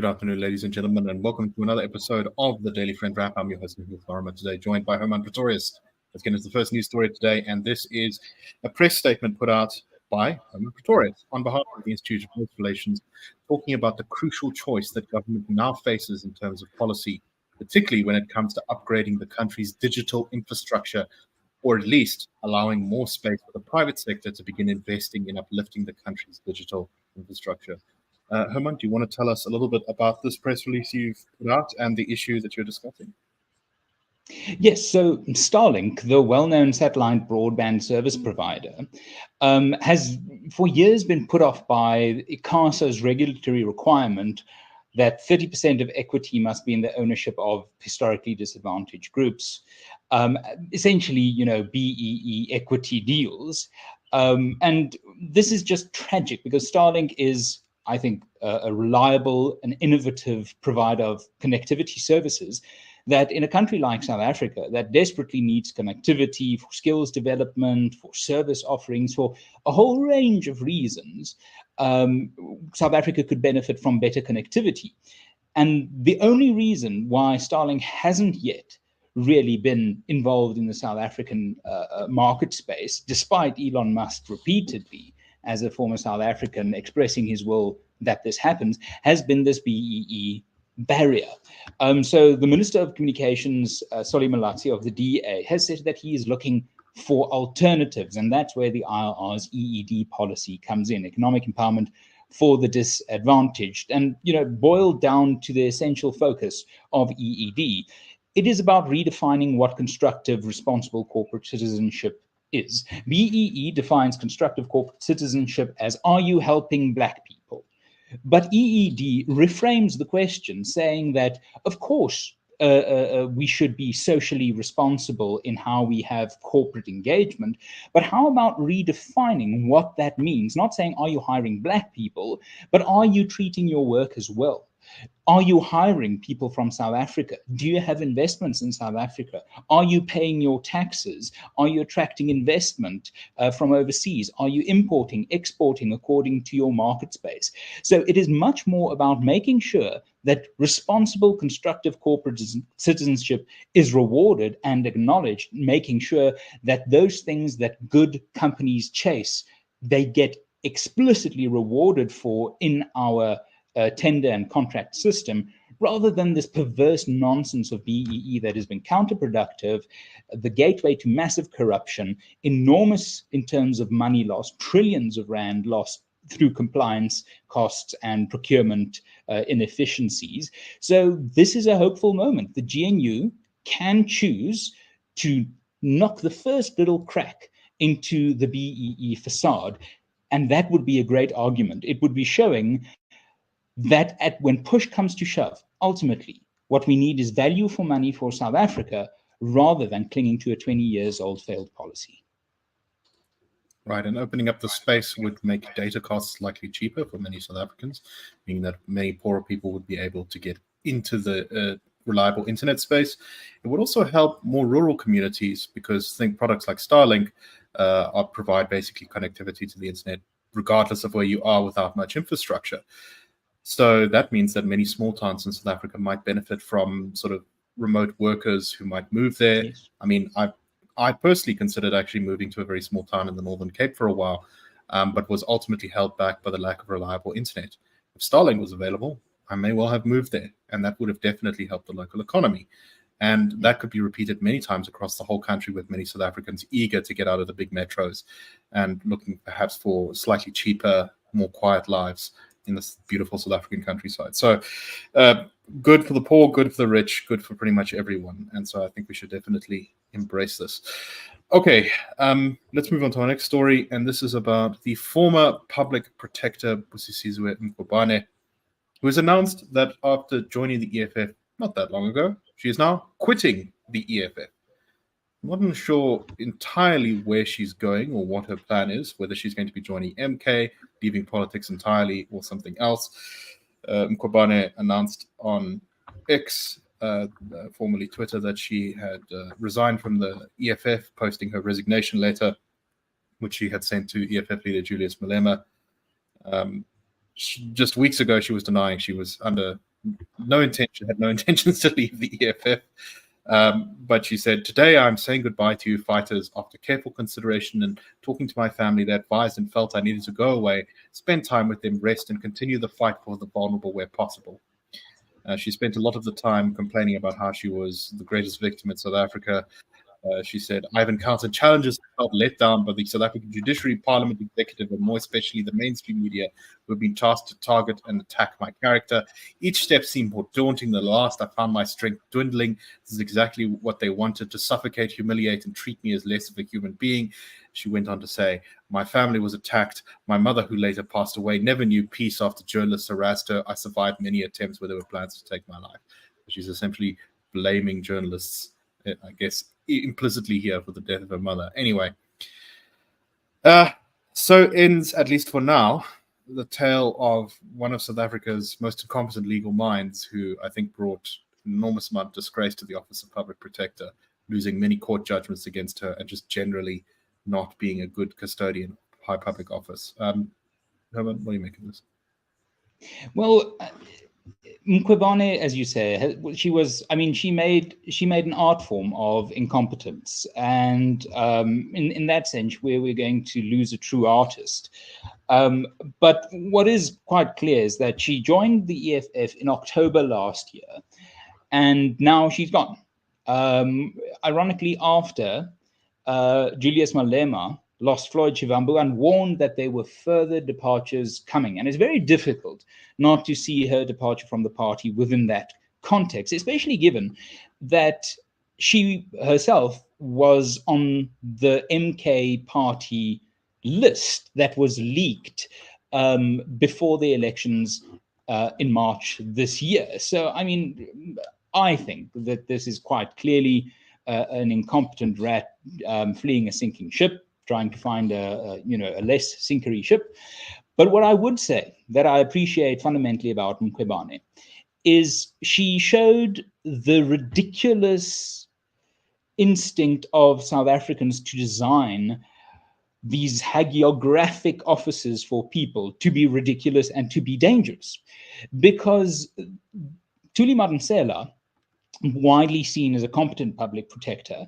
Good afternoon, ladies and gentlemen, and welcome to another episode of the Daily Friend Wrap. I'm your host, Lorimer, today joined by Hermann Pretorius. Let's get into the first news story today, and this is a press statement put out by Hermann Pretorius on behalf of the Institute of Health Relations, talking about the crucial choice that government now faces in terms of policy, particularly when it comes to upgrading the country's digital infrastructure, or at least allowing more space for the private sector to begin investing in uplifting the country's digital infrastructure. Hermann, do you want to tell us a little bit about this press release you've put out and the issue that you're discussing? Yes, so Starlink, the well-known satellite broadband service provider, has for years been put off by ICASA's regulatory requirement that 30% of equity must be in the ownership of historically disadvantaged groups, essentially, BEE equity deals. And this is just tragic because Starlink is, I think, a reliable and innovative provider of connectivity services that in a country like South Africa that desperately needs connectivity for skills development, for service offerings, for a whole range of reasons, South Africa could benefit from better connectivity. And the only reason why Starlink hasn't yet really been involved in the South African market space, despite Elon Musk repeatedly, as a former South African, expressing his will that this happens, has been this BEE barrier. So the Minister of Communications, Solly Malatsi of the DA, has said that he is looking for alternatives, and that's where the IRR's EED policy comes in, economic empowerment for the disadvantaged. And, boiled down to the essential focus of EED, it is about redefining what constructive, responsible corporate citizenship is. BEE defines constructive corporate citizenship as, are you helping Black people? But EED reframes the question, saying that, of course, we should be socially responsible in how we have corporate engagement, but how about redefining what that means? Not saying, are you hiring Black people, but are you treating your workers well? Are you hiring people from South Africa? Do you have investments in South Africa? Are you paying your taxes? Are you attracting investment from overseas? Are you importing, exporting according to your market space? So it is much more about making sure that responsible, constructive corporate citizenship is rewarded and acknowledged, making sure that those things that good companies chase, they get explicitly rewarded for in our tender and contract system, rather than this perverse nonsense of BEE that has been counterproductive, the gateway to massive corruption, enormous in terms of money loss, trillions of rand lost through compliance costs and procurement inefficiencies. So this is a hopeful moment. The GNU can choose to knock the first little crack into the BEE facade, and that would be a great argument. It would be showing that when push comes to shove, ultimately, what we need is value for money for South Africa rather than clinging to a 20 years old failed policy. Right, and opening up the space would make data costs slightly cheaper for many South Africans, meaning that many poorer people would be able to get into the reliable internet space. It would also help more rural communities because think products like Starlink provide basically connectivity to the internet regardless of where you are without much infrastructure. So that means that many small towns in South Africa might benefit from sort of remote workers who might move there. Yes. I mean, I personally considered actually moving to a very small town in the Northern Cape for a while, but was ultimately held back by the lack of reliable internet. If Starlink was available, I may well have moved there, and that would have definitely helped the local economy. And that could be repeated many times across the whole country, with many South Africans eager to get out of the big metros and looking perhaps for slightly cheaper, more quiet lives in this beautiful South African countryside. So good for the poor, good for the rich, good for pretty much everyone. And so I think we should definitely embrace this. Okay, let's move on to our next story. And this is about the former public protector, Busisiwe Mkhwebane, who has announced that after joining the EFF not that long ago, she is now quitting the EFF. I'm not sure entirely where she's going or what her plan is, whether she's going to be joining MK, leaving politics entirely, or something else. Mkhwebane announced on X, formerly Twitter, that she had resigned from the EFF, posting her resignation letter, which she had sent to EFF leader Julius Malema. Just weeks ago, she was denying she was under had no intentions to leave the EFF. But she said, "Today I'm saying goodbye to you fighters. After careful consideration and talking to my family, they advised and felt I needed to go away, spend time with them, rest, and continue the fight for the vulnerable where possible." She spent a lot of the time complaining about how she was the greatest victim in South Africa. She said, "I've encountered challenges and felt let down by the South African judiciary, parliament, executive, and more especially the mainstream media who have been tasked to target and attack my character. Each step seemed more daunting than the last. I found my strength dwindling. This is exactly what they wanted, to suffocate, humiliate, and treat me as less of a human being." She went on to say, "My family was attacked. My mother, who later passed away, never knew peace after journalists harassed her. I survived many attempts where there were plans to take my life." She's essentially blaming journalists, I guess, implicitly here for the death of her mother. Anyway, so ends, at least for now, the tale of one of South Africa's most incompetent legal minds, who I think brought an enormous amount of disgrace to the Office of Public Protector, losing many court judgments against her and just generally not being a good custodian of high public office. Herman, what do you make of this? Well, Mkhwebane, as you say, she made an art form of incompetence, and in that sense, we're going to lose a true artist. But what is quite clear is that she joined the EFF in October last year, and now she's gone. Ironically, after Julius Malema lost Floyd Shivambu and warned that there were further departures coming. And it's very difficult not to see her departure from the party within that context, especially given that she herself was on the MK party list that was leaked before the elections in March this year. So, I mean, I think that this is quite clearly an incompetent rat fleeing a sinking ship, trying to find a less sinkery ship. But what I would say that I appreciate fundamentally about Mkhwebane is she showed the ridiculous instinct of South Africans to design these hagiographic offices for people to be ridiculous and to be dangerous. Because Thuli Madonsela, widely seen as a competent public protector,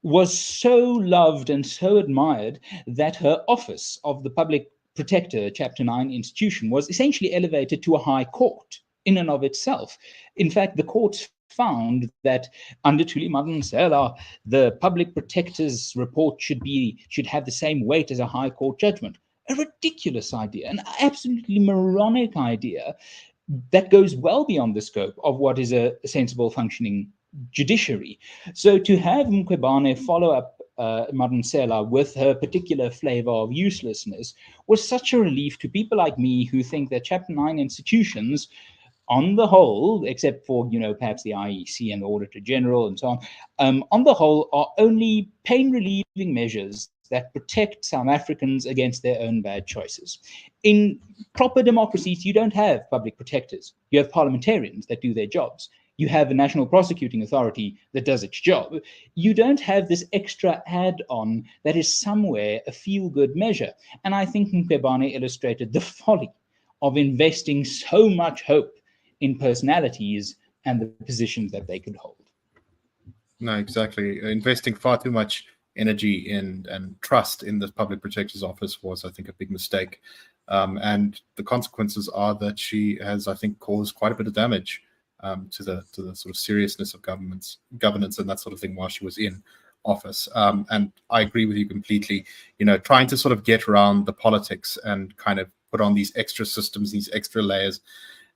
was so loved and so admired that her office of the public protector, Chapter 9 institution, was essentially elevated to a high court in and of itself. In fact, the courts found that under Thuli Madonsela, the public protector's report should have the same weight as a high court judgment. A ridiculous idea, an absolutely moronic idea that goes well beyond the scope of what is a sensible functioning judiciary. So to have Mkhwebane follow up Madonsela with her particular flavor of uselessness was such a relief to people like me who think that Chapter 9 institutions, on the whole, except for, perhaps the IEC and the Auditor General and so on the whole, are only pain-relieving measures that protect South Africans against their own bad choices. In proper democracies, you don't have public protectors. You have parliamentarians that do their jobs. You have a national prosecuting authority that does its job. You don't have this extra add-on that is somewhere a feel-good measure. And I think Mkhwebane illustrated the folly of investing so much hope in personalities and the positions that they could hold. No, exactly. Investing far too much energy and trust in the public protector's office was, I think, a big mistake. And the consequences are that she has, I think, caused quite a bit of damage to the sort of seriousness of governance and that sort of thing while she was in office. And I agree with you completely. Trying to sort of get around the politics and kind of put on these extra systems, these extra layers.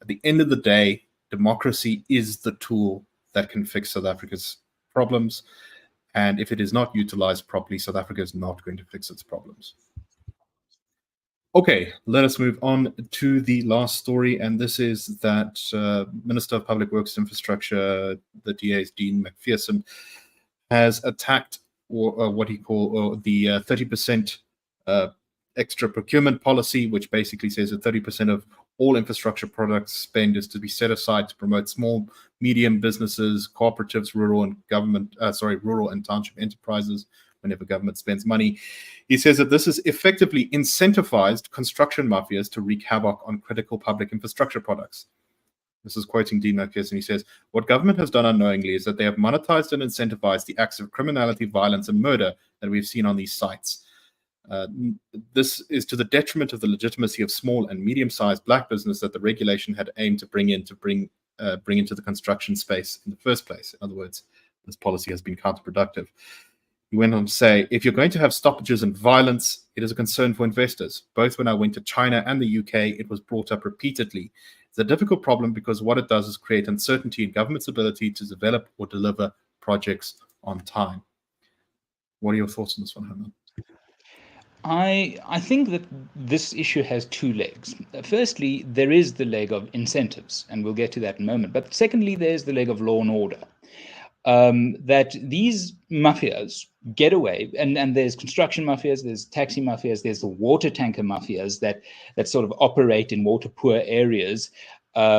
At the end of the day, democracy is the tool that can fix South Africa's problems. And if it is not utilized properly, South Africa is not going to fix its problems. Okay, let us move on to the last story. And this is that Minister of Public Works and Infrastructure, the DA's Dean McPherson, has attacked what he called the 30% extra procurement policy, which basically says that 30% of all infrastructure products spend is to be set aside to promote small, medium businesses, cooperatives, rural and township enterprises whenever government spends money. He says that this has effectively incentivized construction mafias to wreak havoc on critical public infrastructure products. This is quoting Dean McPherson. He says, "What government has done unknowingly is that they have monetized and incentivized the acts of criminality, violence, and murder that we've seen on these sites. This is to the detriment of the legitimacy of small and medium-sized black business that the regulation had aimed to bring into the construction space in the first place. In other words, this policy has been counterproductive." He went on to say, "If you're going to have stoppages and violence, it is a concern for investors. Both when I went to China and the UK, it was brought up repeatedly. It's a difficult problem because what it does is create uncertainty in government's ability to develop or deliver projects on time." What are your thoughts on this one, Hermann? I think that this issue has two legs. Firstly, there is the leg of incentives, and we'll get to that in a moment. But secondly, there's the leg of law and order. That these mafias get away, and there's construction mafias, there's taxi mafias, there's the water tanker mafias that sort of operate in water poor areas,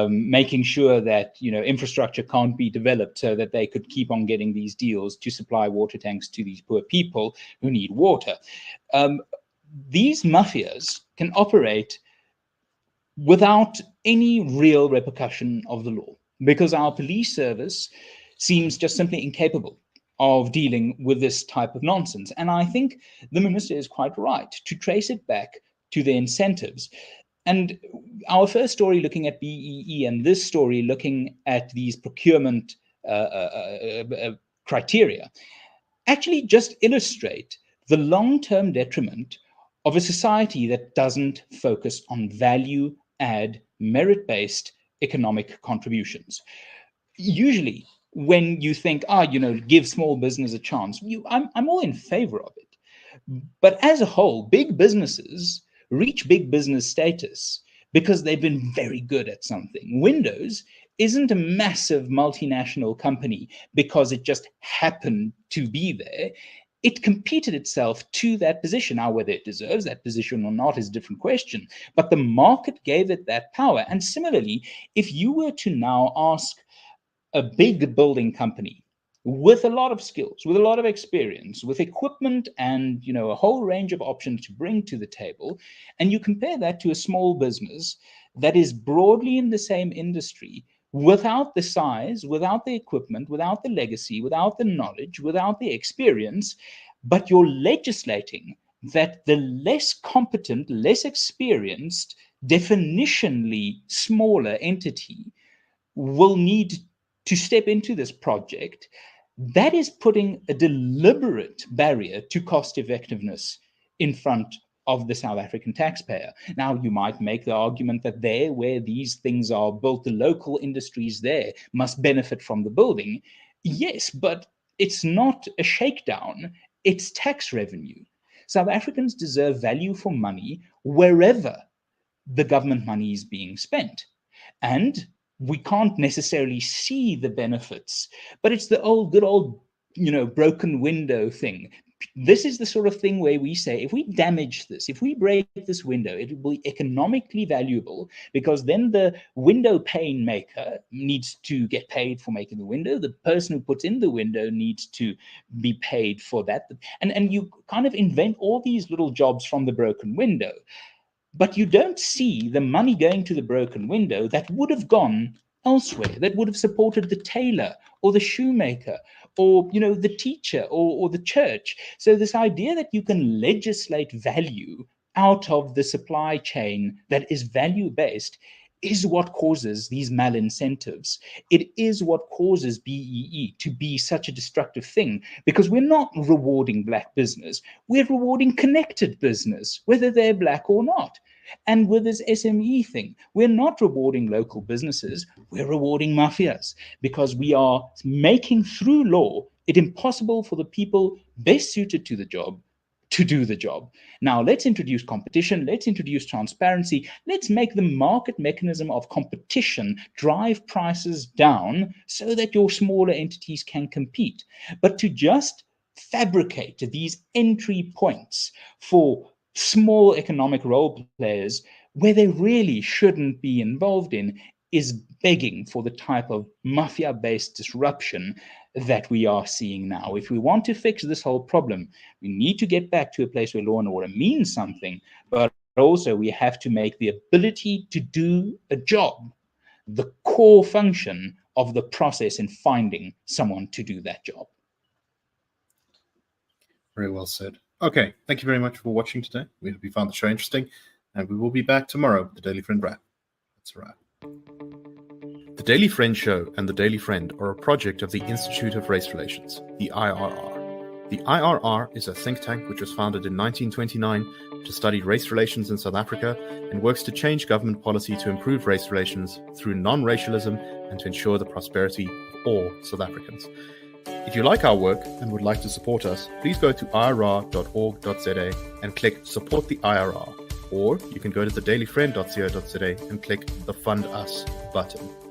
making sure that infrastructure can't be developed so that they could keep on getting these deals to supply water tanks to these poor people who need water. These mafias can operate without any real repercussion of the law, because our police service seems just simply incapable of dealing with this type of nonsense. And I think the minister is quite right to trace it back to the incentives. And our first story looking at BEE and this story looking at these procurement criteria actually just illustrate the long-term detriment of a society that doesn't focus on value add, merit-based economic contributions. Usually, when you think, give small business a chance, I'm all in favor of it. But as a whole, big businesses reach big business status because they've been very good at something. Windows isn't a massive multinational company because it just happened to be there. It competed itself to that position. Now, whether it deserves that position or not is a different question, but the market gave it that power. And similarly, if you were to now ask a big building company with a lot of skills, with a lot of experience, with equipment and a whole range of options to bring to the table, and you compare that to a small business that is broadly in the same industry, without the size, without the equipment, without the legacy, without the knowledge, without the experience, but you're legislating that the less competent, less experienced, definitionally smaller entity will need to step into this project, that is putting a deliberate barrier to cost effectiveness in front of the South African taxpayer. Now, you might make the argument that there, where these things are built, the local industries there must benefit from the building. Yes, but it's not a shakedown, it's tax revenue. South Africans deserve value for money wherever the government money is being spent. And we can't necessarily see the benefits, but it's the good old, broken window thing. This is the sort of thing where we say, if we damage this, if we break this window, it will be economically valuable, because then the window pane maker needs to get paid for making the window. The person who puts in the window needs to be paid for that. And you kind of invent all these little jobs from the broken window. But you don't see the money going to the broken window that would have gone elsewhere, that would have supported the tailor or the shoemaker or the teacher or the church. So this idea that you can legislate value out of the supply chain that is value-based is what causes these malincentives. It is what causes BEE to be such a destructive thing, because we're not rewarding black business, we're rewarding connected business, whether they're black or not. And with this SME thing, we're not rewarding local businesses, we're rewarding mafias, because we are making, through law, it impossible for the people best suited to the job to do the job. Now, let's introduce competition, let's introduce transparency, let's make the market mechanism of competition drive prices down so that your smaller entities can compete. But to just fabricate these entry points for small economic role players where they really shouldn't be involved in is begging for the type of mafia-based disruption that we are seeing now. If we want to fix this whole problem, we need to get back to a place where law and order means something, but also we have to make the ability to do a job the core function of the process in finding someone to do that job. Very well said. Okay, thank you very much for watching today. We hope you found the show interesting, and we will be back tomorrow with the Daily Friend Wrap. That's a wrap. The Daily Friend Show and the Daily Friend are a project of the Institute of Race Relations, the IRR. The IRR is a think tank which was founded in 1929 to study race relations in South Africa and works to change government policy to improve race relations through non-racialism and to ensure the prosperity of all South Africans. If you like our work and would like to support us, please go to irr.org.za and click Support the IRR. Or you can go to thedailyfriend.co.za and click the Fund Us button.